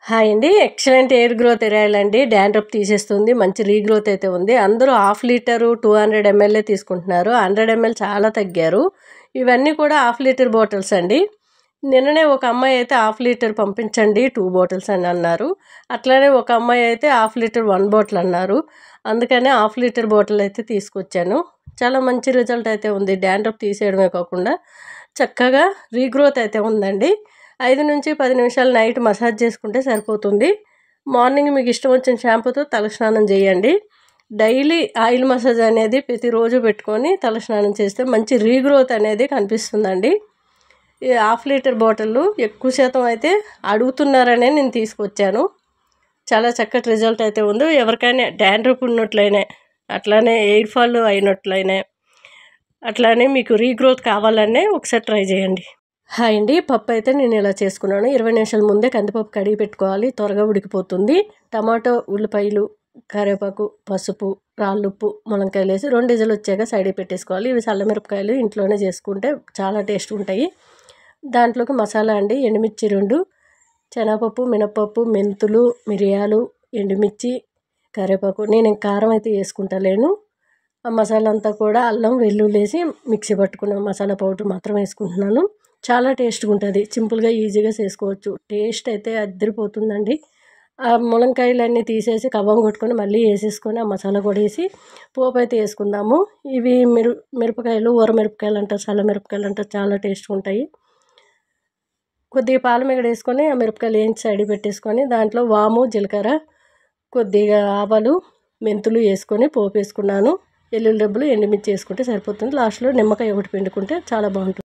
Hi అండి. Excellent air growth ఎరాయిల్ అండి. Dandruff తీసేస్తుంది. మంచి రీగ్రోత్ అయితే ఉంది. అందరూ హాఫ్ లీటరు 200 ml తీసుకుంటున్నారు. 100 ml చాలా తగ్గారు. ఇవన్నీ కూడా హాఫ్ లీటర్ బాటిల్స్ అండి. నిన్ననే ఒక అమ్మాయి అయితే హాఫ్ లీటర్ పంపించండి 2 బాటిల్స్ అని అన్నారు. అట్లానే ఒక అమ్మాయి అయితే హాఫ్ లీటర్ 1 బాటిల్ అన్నారు. అందుకనే హాఫ్ లీటర్ బాటిల్ అయితే తీసుకొచ్చాను. చాలా మంచి రిజల్ట్ అయితే ఉంది. డాండ్రఫ్ తీసేయడమే కాకుండా చక్కగా రీగ్రోత్ అయితే ఉందండి. 5 నుంచి 10 నిమిషాలు నైట్ మసాజ్ చేసుకుంటే సరిపోతుంది. మార్నింగ్ మీకు ఇష్టం వచ్చిన షాంపూతో తలస్నానం చేయండి. డైలీ ఆయిల్ మసాజ్ అనేది ప్రతిరోజు పెట్టుకొని తలస్నానం చేస్తే మంచి రీగ్రోత్ అనేది కనిపిస్తుందండి. ఈ హాఫ్ లీటర్ బాటిల్ ఎక్కువ శాతం అయితే అడుగుతున్నారనే నేను తీసుకొచ్చాను. చాలా చక్కటి రిజల్ట్ అయితే ఉంది. ఎవరికైనా డాండ్రఫ్ ఉన్నట్లయినా, అట్లానే ఎయిర్ ఫాల్ అయినట్లయినా, అట్లానే మీకు రీగ్రోత్ కావాలనే ఒకసారి ట్రై చేయండి. హాయ్ అండి. పప్పు అయితే నేను ఇలా చేసుకున్నాను. 20 నిమిషాల ముందే కందిపప్పు కడిగి పెట్టుకోవాలి, త్వరగా ఉడికిపోతుంది. టమాటో, ఉల్లిపాయలు, కరివేపాకు, పసుపు, రాళ్ళుప్పు, ములంకాయలు వేసి 2 విజిల్లు వచ్చాక సైడ్కి పెట్టేసుకోవాలి. ఇవి చల్లమిరపకాయలు ఇంట్లోనే చేసుకుంటే చాలా టేస్ట్ ఉంటాయి. దాంట్లోకి మసాలా అండి, ఎండుమిర్చి 2, శనగపప్పు, మినపప్పు, మెంతులు, మిరియాలు, ఎండుమిర్చి, కరివేపాకు. నేను కారం అయితే వేసుకుంటలేను. ఆ మసాలా అంతా కూడా అల్లం వెల్లుల్లి వేసి మిక్సీ పట్టుకున్న మసాలా పౌడర్ మాత్రం వేసుకుంటున్నాను. చాలా టేస్ట్గా ఉంటుంది. సింపుల్గా ఈజీగా చేసుకోవచ్చు. టేస్ట్ అయితే అద్దరిపోతుందండి. ఆ ములంకాయలన్నీ తీసేసి కవ్వం కొట్టుకొని మళ్ళీ వేసేసుకొని ఆ మసాలా కూడా వేసి పోపు అయితే వేసుకుందాము. ఇవి మిరపకాయలు, ఊర మిరపకాయలు అంటారు, చల్ల మిరపకాయలు అంటారు, చాలా టేస్ట్గా ఉంటాయి. కొద్దిగా పాల మీగడ వేసుకొని ఆ మిరపకాయలు వేయించి సైడ్ పెట్టేసుకొని దాంట్లో వాము, జీలకర్ర, కొద్దిగా ఆవాలు, మెంతులు వేసుకొని పోపు వేసుకున్నాను. వెల్లుల్లి రెబ్బలు, ఎండుమిర్చి వేసుకుంటే సరిపోతుంది. లాస్ట్లో నిమ్మకాయ ఒకటి పిండుకుంటే చాలా బాగుంటుంది.